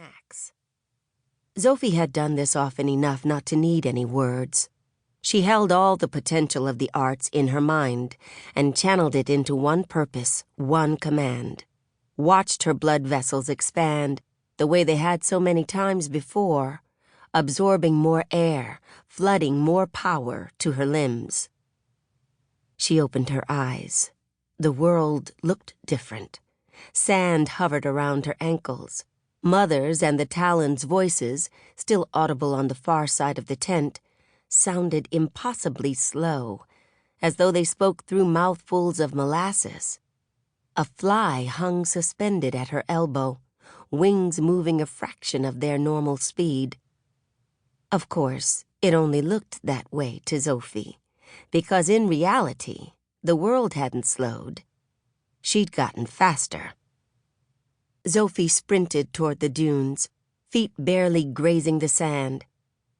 max. Zofi had done this often enough not to need any words. She held all the potential of the arts in her mind and channeled it into one purpose, one command. Watched her blood vessels expand the way they had so many times before, absorbing more air, flooding more power to her limbs. She opened her eyes. The world looked different. Sand hovered around her ankles. Mother's and the Talon's voices, still audible on the far side of the tent, sounded impossibly slow, as though they spoke through mouthfuls of molasses. A fly hung suspended at her elbow, wings moving a fraction of their normal speed. Of course, it only looked that way to Zofi, because in reality, the world hadn't slowed. She'd gotten faster. Zofi sprinted toward the dunes, feet barely grazing the sand.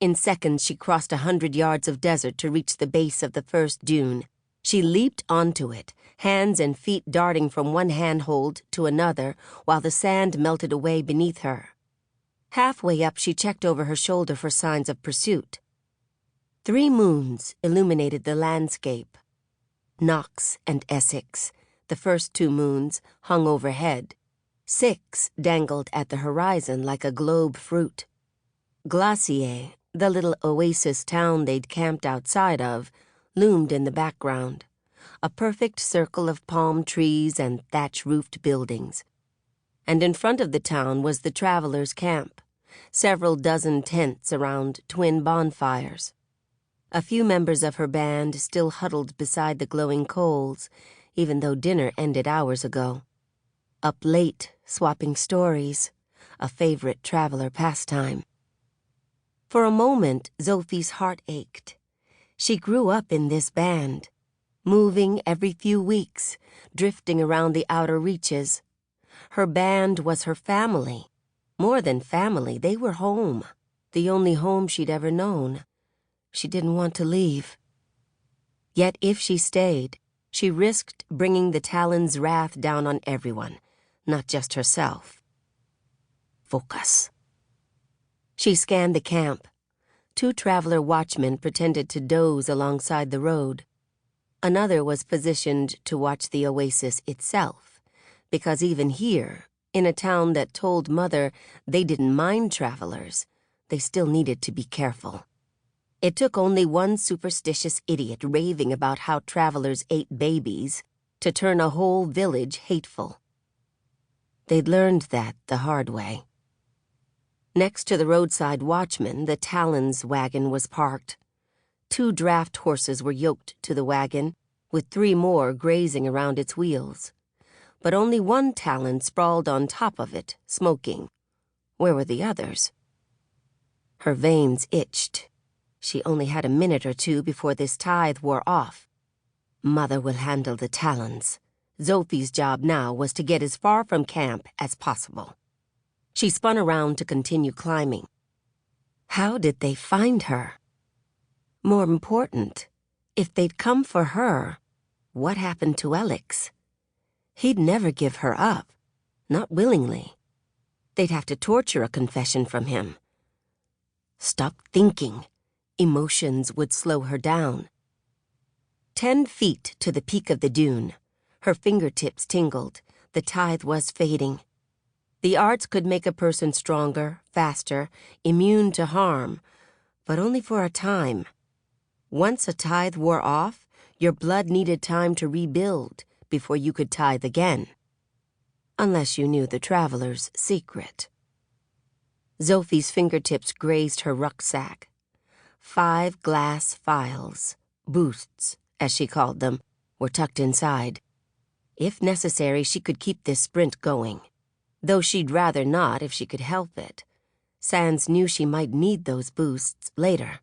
In seconds, she crossed 100 yards of desert to reach the base of the first dune. She leaped onto it, hands and feet darting from one handhold to another while the sand melted away beneath her. Halfway up, she checked over her shoulder for signs of pursuit. 3 moons illuminated the landscape. Knox and Essex, the first 2 moons, hung overhead. 6 dangled at the horizon like a globe fruit. Glacier, the little oasis town they'd camped outside of, loomed in the background, a perfect circle of palm trees and thatch-roofed buildings. And in front of the town was the travelers' camp, several dozen tents around twin bonfires. A few members of her band still huddled beside the glowing coals, even though dinner ended hours ago. Up late, swapping stories, a favorite traveler pastime. For a moment, Zofi's heart ached. She grew up in this band, moving every few weeks, drifting around the outer reaches. Her band was her family. More than family, they were home, the only home she'd ever known. She didn't want to leave. Yet if she stayed, she risked bringing the Talon's wrath down on everyone, not just herself. Focus. She scanned the camp. 2 traveler watchmen pretended to doze alongside the road. Another was positioned to watch the oasis itself, because even here, in a town that told Mother they didn't mind travelers, they still needed to be careful. It took only one superstitious idiot raving about how travelers ate babies to turn a whole village hateful. They'd learned that the hard way. Next to the roadside watchman, the Talon's wagon was parked. 2 draft horses were yoked to the wagon, with 3 more grazing around its wheels. But only one Talon sprawled on top of it, smoking. Where were the others? Her veins itched. She only had a minute or 2 before this tithe wore off. Mother will handle the Talons. Zofi's job now was to get as far from camp as possible. She spun around to continue climbing. How did they find her? More important, if they'd come for her, what happened to Alex? He'd never give her up, not willingly. They'd have to torture a confession from him. Stop thinking. Emotions would slow her down. 10 feet to the peak of the dune. Her fingertips tingled. The tithe was fading. The arts could make a person stronger, faster, immune to harm, but only for a time. Once a tithe wore off, your blood needed time to rebuild before you could tithe again. Unless you knew the traveler's secret. Zofi's fingertips grazed her rucksack. 5 glass phials, boosts, as she called them, were tucked inside. If necessary, she could keep this sprint going, though she'd rather not if she could help it. Sans knew she might need those boosts later.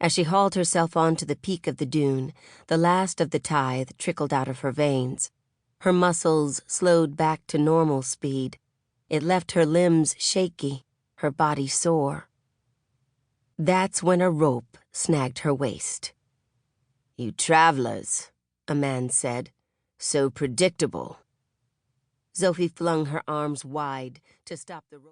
As she hauled herself onto the peak of the dune, the last of the tithe trickled out of her veins. Her muscles slowed back to normal speed. It left her limbs shaky, her body sore. That's when a rope snagged her waist. "You travelers," a man said, "so predictable." Zofi flung her arms wide to stop the rope.